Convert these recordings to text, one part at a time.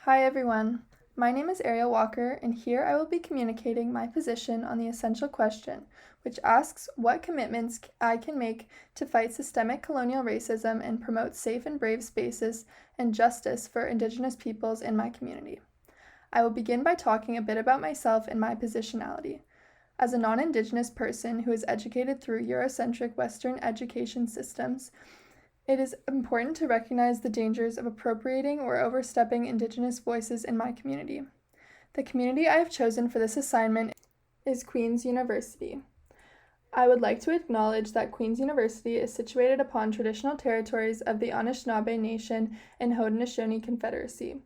Hi everyone, my name is Ariel Walker, and here I will be communicating my position on the essential question, which asks what commitments I can make to fight systemic colonial racism and promote safe and brave spaces and justice for Indigenous peoples in my community. I will begin by talking a bit about myself and my positionality. As a non-Indigenous person who is educated through Eurocentric Western education systems, it is important to recognize the dangers of appropriating or overstepping Indigenous voices in my community. The community I have chosen for this assignment is Queen's University. I would like to acknowledge that Queen's University is situated upon traditional territories of the Anishinaabe Nation and Haudenosaunee Confederacy.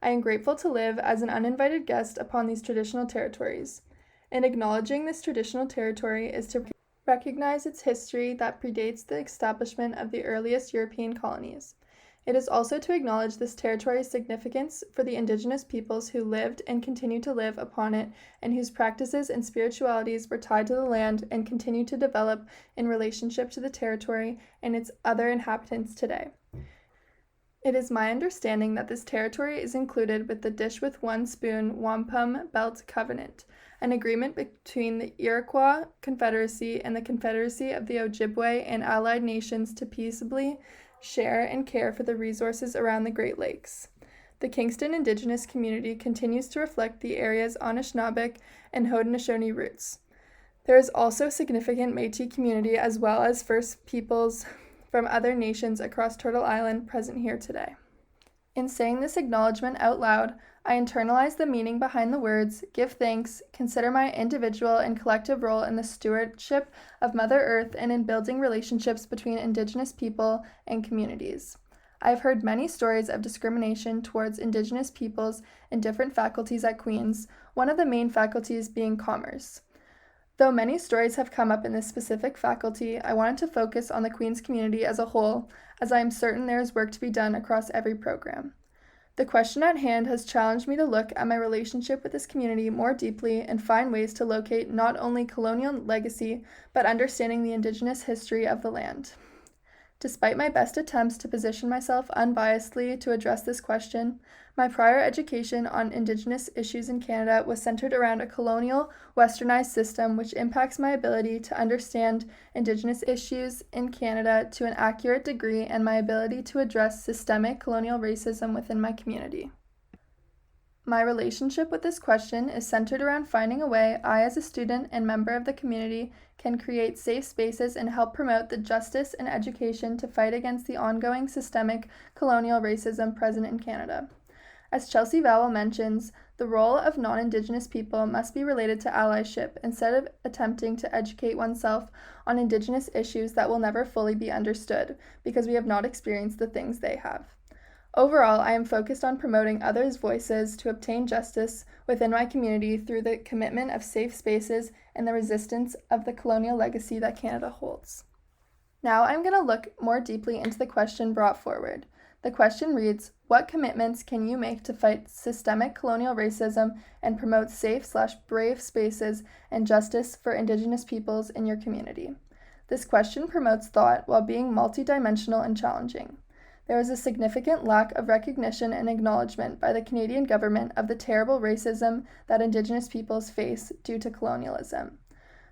I am grateful to live as an uninvited guest upon these traditional territories. In acknowledging this traditional territory is to recognize its history that predates the establishment of the earliest European colonies. It is also to acknowledge this territory's significance for the Indigenous peoples who lived and continue to live upon it and whose practices and spiritualities were tied to the land and continue to develop in relationship to the territory and its other inhabitants today. It is my understanding that this territory is included with the Dish with One Spoon Wampum Belt Covenant, an agreement between the Iroquois Confederacy and the Confederacy of the Ojibwe and allied nations to peaceably share and care for the resources around the Great Lakes. The Kingston Indigenous community continues to reflect the area's Anishinaabeg and Haudenosaunee roots. There is also a significant Métis community as well as First Peoples from other nations across Turtle Island present here today. In saying this acknowledgement out loud, I internalize the meaning behind the words, give thanks, consider my individual and collective role in the stewardship of Mother Earth and in building relationships between Indigenous people and communities. I have heard many stories of discrimination towards Indigenous peoples in different faculties at Queen's, one of the main faculties being commerce. Though many stories have come up in this specific faculty, I wanted to focus on the Queen's community as a whole, as I am certain there is work to be done across every program. The question at hand has challenged me to look at my relationship with this community more deeply and find ways to locate not only colonial legacy, but understanding the Indigenous history of the land. Despite my best attempts to position myself unbiasedly to address this question, my prior education on Indigenous issues in Canada was centered around a colonial, westernized system which impacts my ability to understand Indigenous issues in Canada to an accurate degree and my ability to address systemic colonial racism within my community. My relationship with this question is centered around finding a way I, as a student and member of the community, can create safe spaces and help promote the justice and education to fight against the ongoing systemic colonial racism present in Canada. As Chelsea Vowell mentions, the role of non-Indigenous people must be related to allyship instead of attempting to educate oneself on Indigenous issues that will never fully be understood because we have not experienced the things they have. Overall, I am focused on promoting others' voices to obtain justice within my community through the commitment of safe spaces and the resistance of the colonial legacy that Canada holds. Now I'm going to look more deeply into the question brought forward. The question reads, what commitments can you make to fight systemic colonial racism and promote safe/brave spaces and justice for Indigenous peoples in your community? This question promotes thought while being multidimensional and challenging. There is a significant lack of recognition and acknowledgement by the Canadian government of the terrible racism that Indigenous peoples face due to colonialism.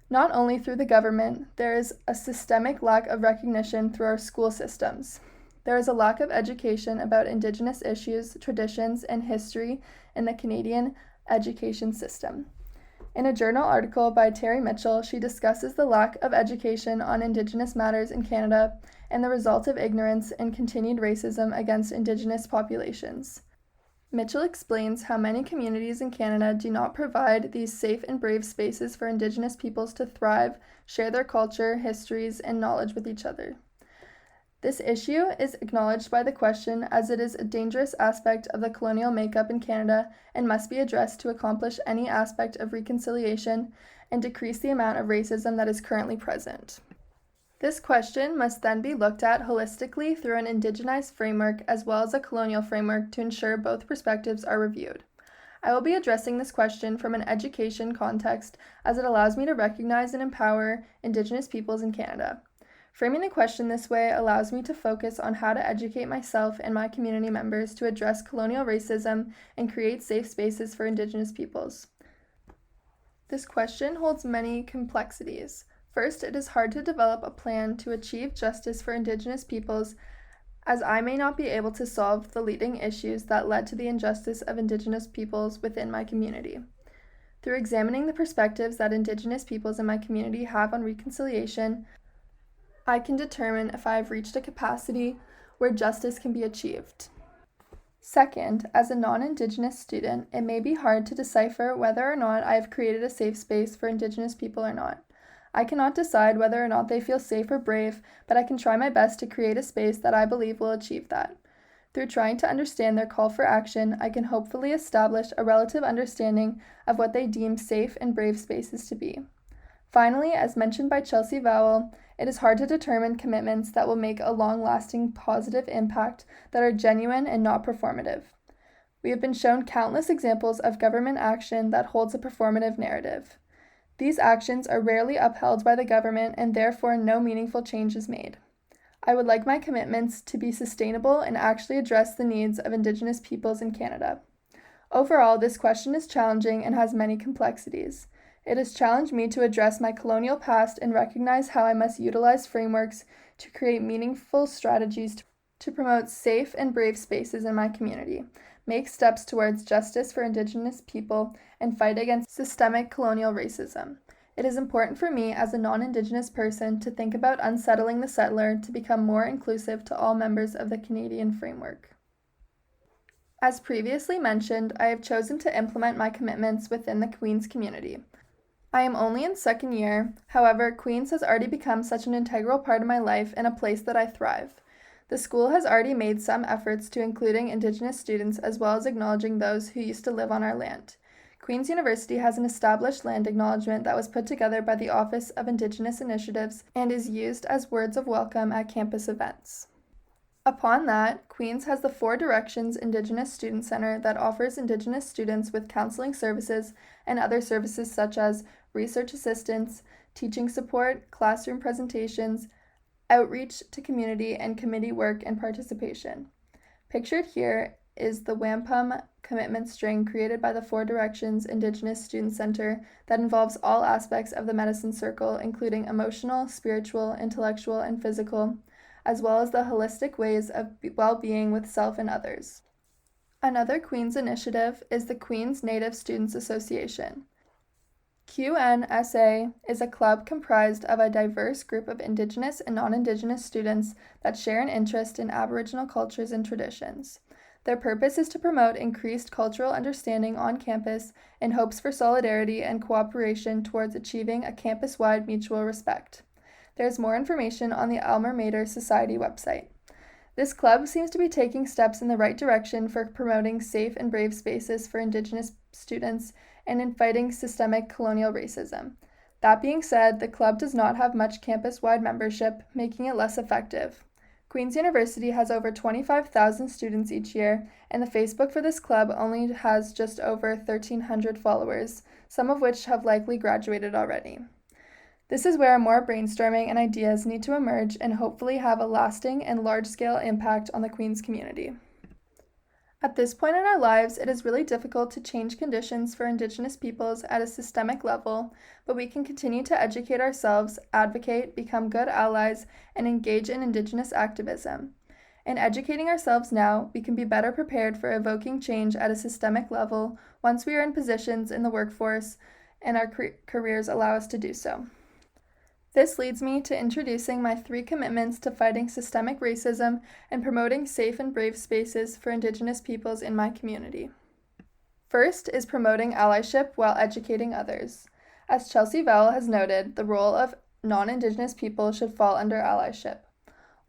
Not only through the government, there is a systemic lack of recognition through our school systems. There is a lack of education about Indigenous issues, traditions, and history in the Canadian education system. In a journal article by Terry Mitchell, she discusses the lack of education on Indigenous matters in Canada and the result of ignorance and continued racism against Indigenous populations. Mitchell explains how many communities in Canada do not provide these safe and brave spaces for Indigenous peoples to thrive, share their culture, histories, and knowledge with each other. This issue is acknowledged by the question as it is a dangerous aspect of the colonial makeup in Canada and must be addressed to accomplish any aspect of reconciliation and decrease the amount of racism that is currently present. This question must then be looked at holistically through an indigenized framework as well as a colonial framework to ensure both perspectives are reviewed. I will be addressing this question from an education context as it allows me to recognize and empower Indigenous peoples in Canada. Framing the question this way allows me to focus on how to educate myself and my community members to address colonial racism and create safe spaces for Indigenous peoples. This question holds many complexities. First, it is hard to develop a plan to achieve justice for Indigenous peoples, as I may not be able to solve the leading issues that led to the injustice of Indigenous peoples within my community. Through examining the perspectives that Indigenous peoples in my community have on reconciliation, I can determine if I have reached a capacity where justice can be achieved. Second, as a non-Indigenous student, it may be hard to decipher whether or not I have created a safe space for Indigenous people or not. I cannot decide whether or not they feel safe or brave, but I can try my best to create a space that I believe will achieve that. Through trying to understand their call for action, I can hopefully establish a relative understanding of what they deem safe and brave spaces to be. Finally, as mentioned by Chelsea Vowell, it is hard to determine commitments that will make a long-lasting positive impact that are genuine and not performative. We have been shown countless examples of government action that holds a performative narrative. These actions are rarely upheld by the government and therefore no meaningful change is made. I would like my commitments to be sustainable and actually address the needs of Indigenous peoples in Canada. Overall, this question is challenging and has many complexities. It has challenged me to address my colonial past and recognize how I must utilize frameworks to create meaningful strategies to promote safe and brave spaces in my community, make steps towards justice for Indigenous people, and fight against systemic colonial racism. It is important for me as a non-Indigenous person to think about unsettling the settler to become more inclusive to all members of the Canadian framework. As previously mentioned, I have chosen to implement my commitments within the Queen's community. I am only in second year, however, Queen's has already become such an integral part of my life and a place that I thrive. The school has already made some efforts to including Indigenous students as well as acknowledging those who used to live on our land. Queen's University has an established land acknowledgement that was put together by the Office of Indigenous Initiatives and is used as words of welcome at campus events. Upon that, Queen's has the Four Directions Indigenous Student Center that offers Indigenous students with counseling services and other services such as research assistance, teaching support, classroom presentations, outreach to community, and committee work and participation. Pictured here is the wampum commitment string created by the Four Directions Indigenous Student Center that involves all aspects of the medicine circle, including emotional, spiritual, intellectual, and physical, as well as the holistic ways of well-being with self and others. Another Queen's initiative is the Queen's Native Students Association. QNSA is a club comprised of a diverse group of Indigenous and non-Indigenous students that share an interest in Aboriginal cultures and traditions. Their purpose is to promote increased cultural understanding on campus in hopes for solidarity and cooperation towards achieving a campus-wide mutual respect. There is more information on the Alma Mater Society website. This club seems to be taking steps in the right direction for promoting safe and brave spaces for Indigenous students and in fighting systemic colonial racism. That being said, the club does not have much campus-wide membership, making it less effective. Queen's University has over 25,000 students each year, and the Facebook for this club only has just over 1,300 followers, some of which have likely graduated already. This is where more brainstorming and ideas need to emerge and hopefully have a lasting and large-scale impact on the Queen's community. At this point in our lives, it is really difficult to change conditions for Indigenous peoples at a systemic level, but we can continue to educate ourselves, advocate, become good allies, and engage in Indigenous activism. In educating ourselves now, we can be better prepared for evoking change at a systemic level once we are in positions in the workforce and our careers allow us to do so. This leads me to introducing my 3 commitments to fighting systemic racism and promoting safe and brave spaces for Indigenous peoples in my community. First is promoting allyship while educating others. As Chelsea Vowell has noted, the role of non-Indigenous people should fall under allyship.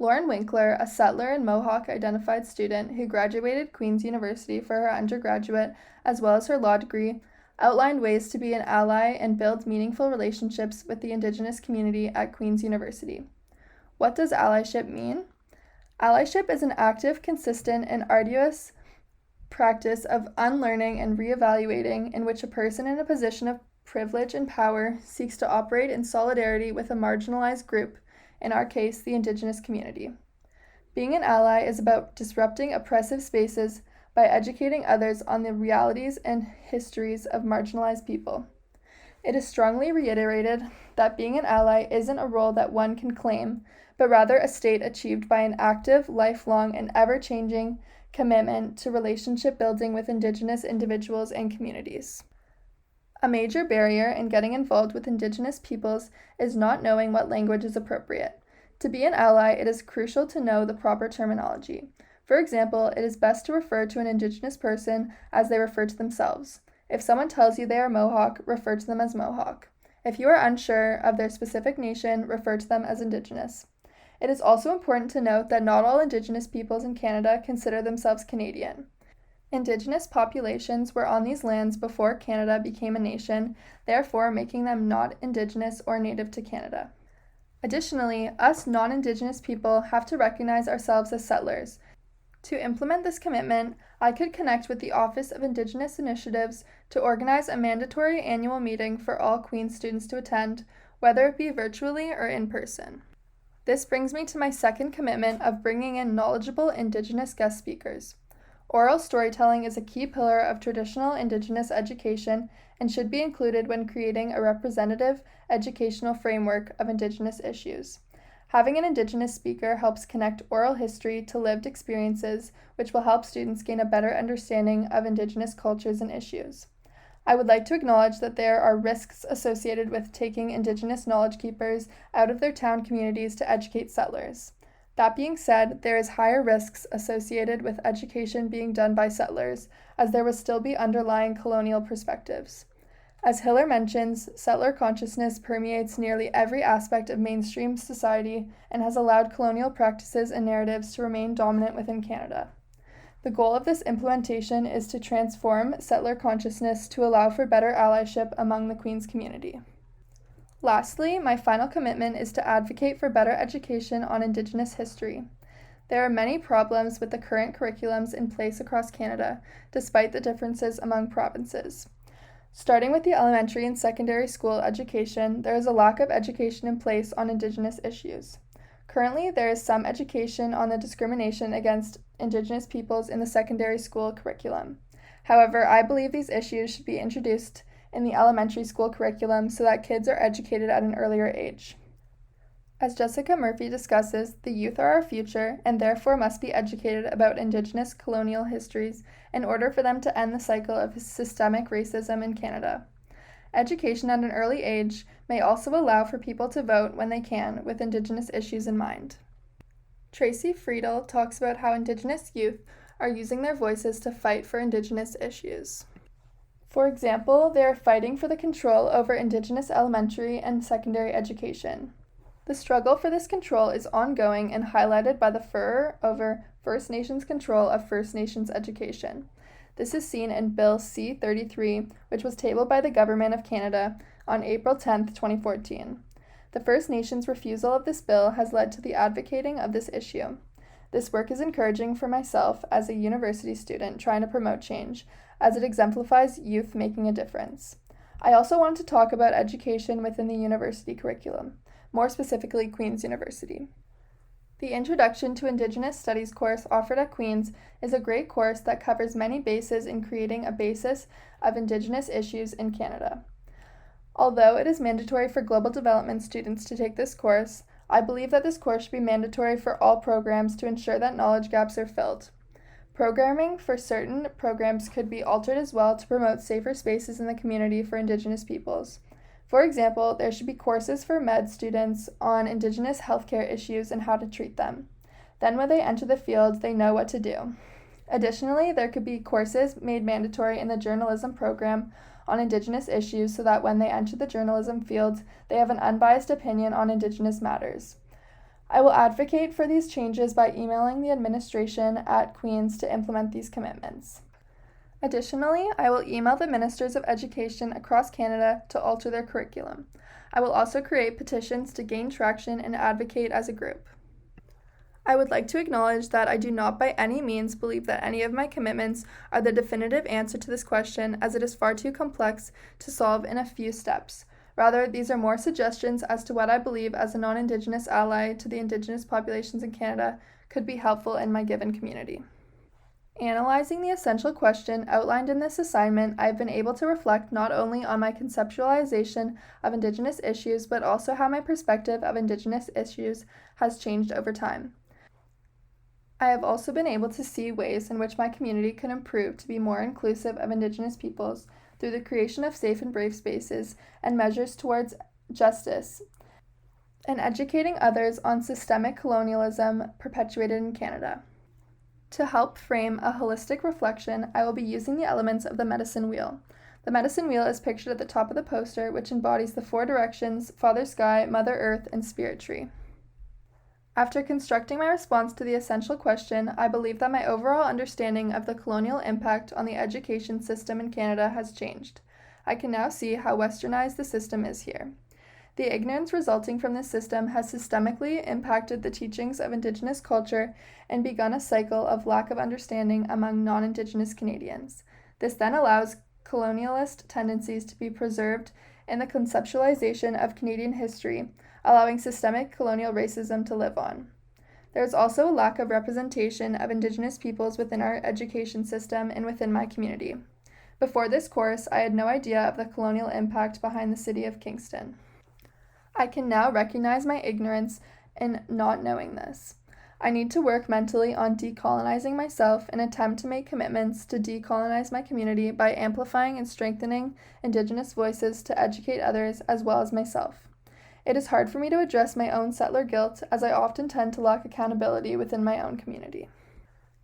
Lauren Winkler, a settler and Mohawk identified student who graduated Queen's University for her undergraduate as well as her law degree, outlined ways to be an ally and build meaningful relationships with the Indigenous community at Queen's University. What does allyship mean? Allyship is an active, consistent, and arduous practice of unlearning and reevaluating in which a person in a position of privilege and power seeks to operate in solidarity with a marginalized group in our case, the Indigenous community. Being an ally is about disrupting oppressive spaces by educating others on the realities and histories of marginalized people. It is strongly reiterated that being an ally isn't a role that one can claim, but rather a state achieved by an active, lifelong, and ever-changing commitment to relationship building with Indigenous individuals and communities. A major barrier in getting involved with Indigenous peoples is not knowing what language is appropriate. To be an ally, it is crucial to know the proper terminology. For example, it is best to refer to an Indigenous person as they refer to themselves. If someone tells you they are Mohawk, refer to them as Mohawk. If you are unsure of their specific nation, refer to them as Indigenous. It is also important to note that not all Indigenous peoples in Canada consider themselves Canadian. Indigenous populations were on these lands before Canada became a nation, therefore making them not Indigenous or native to Canada. Additionally, us non-Indigenous people have to recognize ourselves as settlers. To implement this commitment, I could connect with the Office of Indigenous Initiatives to organize a mandatory annual meeting for all Queen's students to attend, whether it be virtually or in person. This brings me to my second commitment of bringing in knowledgeable Indigenous guest speakers. Oral storytelling is a key pillar of traditional Indigenous education and should be included when creating a representative educational framework of Indigenous issues. Having an Indigenous speaker helps connect oral history to lived experiences, which will help students gain a better understanding of Indigenous cultures and issues. I would like to acknowledge that there are risks associated with taking Indigenous knowledge keepers out of their town communities to educate settlers. That being said, there is higher risks associated with education being done by settlers, as there will still be underlying colonial perspectives. As Hiller mentions, settler consciousness permeates nearly every aspect of mainstream society and has allowed colonial practices and narratives to remain dominant within Canada. The goal of this implementation is to transform settler consciousness to allow for better allyship among the Queen's community. Lastly, my final commitment is to advocate for better education on Indigenous history. There are many problems with the current curriculums in place across Canada, despite the differences among provinces. Starting with the elementary and secondary school education, there is a lack of education in place on Indigenous issues. Currently, there is some education on the discrimination against Indigenous peoples in the secondary school curriculum. However, I believe these issues should be introduced in the elementary school curriculum so that kids are educated at an earlier age. As Jessica Murphy discusses, the youth are our future and therefore must be educated about Indigenous colonial histories in order for them to end the cycle of systemic racism in Canada. Education at an early age may also allow for people to vote when they can, with Indigenous issues in mind. Tracy Friedel talks about how Indigenous youth are using their voices to fight for Indigenous issues. For example, they are fighting for the control over Indigenous elementary and secondary education. The struggle for this control is ongoing and highlighted by the furor over First Nations control of First Nations education. This is seen in Bill C-33, which was tabled by the Government of Canada on April 10, 2014. The First Nations' refusal of this bill has led to the advocating of this issue. This work is encouraging for myself as a university student trying to promote change, as it exemplifies youth making a difference. I also want to talk about education within the university curriculum, more specifically Queen's University. The Introduction to Indigenous Studies course offered at Queen's is a great course that covers many bases in creating a basis of Indigenous issues in Canada. Although it is mandatory for global development students to take this course, I believe that this course should be mandatory for all programs to ensure that knowledge gaps are filled. Programming for certain programs could be altered as well to promote safer spaces in the community for Indigenous peoples. For example, there should be courses for med students on Indigenous healthcare issues and how to treat them. Then when they enter the field, they know what to do. Additionally, there could be courses made mandatory in the journalism program on Indigenous issues so that when they enter the journalism field, they have an unbiased opinion on Indigenous matters. I will advocate for these changes by emailing the administration at Queen's to implement these commitments. Additionally, I will email the ministers of education across Canada to alter their curriculum. I will also create petitions to gain traction and advocate as a group. I would like to acknowledge that I do not by any means believe that any of my commitments are the definitive answer to this question, as it is far too complex to solve in a few steps. Rather, these are more suggestions as to what I believe as a non-Indigenous ally to the Indigenous populations in Canada could be helpful in my given community. Analyzing the essential question outlined in this assignment, I have been able to reflect not only on my conceptualization of Indigenous issues, but also how my perspective of Indigenous issues has changed over time. I have also been able to see ways in which my community can improve to be more inclusive of Indigenous peoples through the creation of safe and brave spaces and measures towards justice, and educating others on systemic colonialism perpetuated in Canada. To help frame a holistic reflection, I will be using the elements of the medicine wheel. The medicine wheel is pictured at the top of the poster, which embodies the 4 directions: Father Sky, Mother Earth, and Spirit Tree. After constructing my response to the essential question, I believe that my overall understanding of the colonial impact on the education system in Canada has changed. I can now see how westernized the system is here. The ignorance resulting from this system has systemically impacted the teachings of Indigenous culture and begun a cycle of lack of understanding among non-Indigenous Canadians. This then allows colonialist tendencies to be preserved in the conceptualization of Canadian history, allowing systemic colonial racism to live on. There is also a lack of representation of Indigenous peoples within our education system and within my community. Before this course, I had no idea of the colonial impact behind the city of Kingston. I can now recognize my ignorance in not knowing this. I need to work mentally on decolonizing myself and attempt to make commitments to decolonize my community by amplifying and strengthening Indigenous voices to educate others as well as myself. It is hard for me to address my own settler guilt, as I often tend to lack accountability within my own community.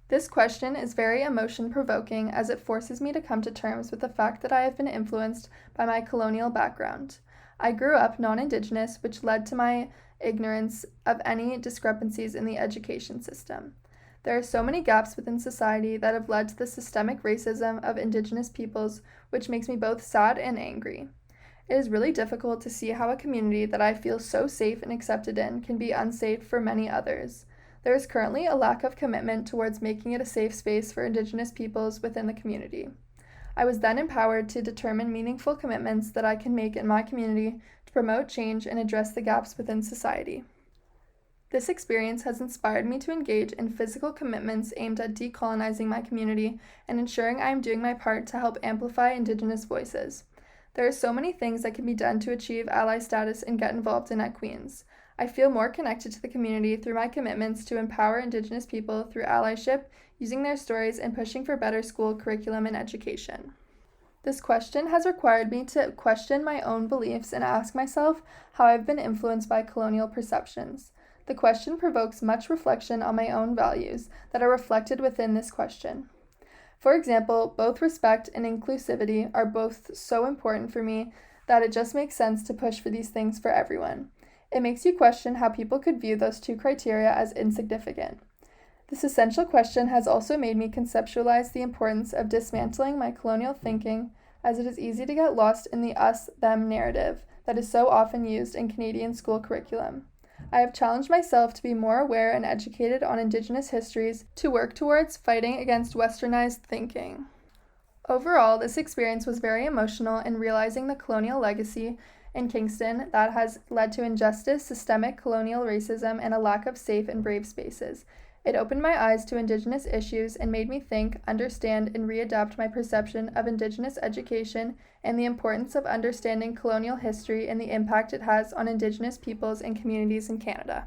This question is very emotion-provoking, as it forces me to come to terms with the fact that I have been influenced by my colonial background. I grew up non-Indigenous, which led to my ignorance of any discrepancies in the education system. There are so many gaps within society that have led to the systemic racism of Indigenous peoples, which makes me both sad and angry. It is really difficult to see how a community that I feel so safe and accepted in can be unsafe for many others. There is currently a lack of commitment towards making it a safe space for Indigenous peoples within the community. I was then empowered to determine meaningful commitments that I can make in my community to promote change and address the gaps within society. This experience has inspired me to engage in physical commitments aimed at decolonizing my community and ensuring I am doing my part to help amplify Indigenous voices. There are so many things that can be done to achieve ally status and get involved in at Queen's. I feel more connected to the community through my commitments to empower Indigenous people through allyship, using their stories, and pushing for better school curriculum and education. This question has required me to question my own beliefs and ask myself how I've been influenced by colonial perceptions. The question provokes much reflection on my own values that are reflected within this question. For example, both respect and inclusivity are both so important for me that it just makes sense to push for these things for everyone. It makes you question how people could view those 2 criteria as insignificant. This essential question has also made me conceptualize the importance of dismantling my colonial thinking, as it is easy to get lost in the us-them narrative that is so often used in Canadian school curriculum. I have challenged myself to be more aware and educated on Indigenous histories to work towards fighting against westernized thinking. Overall, this experience was very emotional in realizing the colonial legacy in Kingston that has led to injustice, systemic colonial racism, and a lack of safe and brave spaces. It opened my eyes to Indigenous issues and made me think, understand, and readapt my perception of Indigenous education and the importance of understanding colonial history and the impact it has on Indigenous peoples and communities in Canada.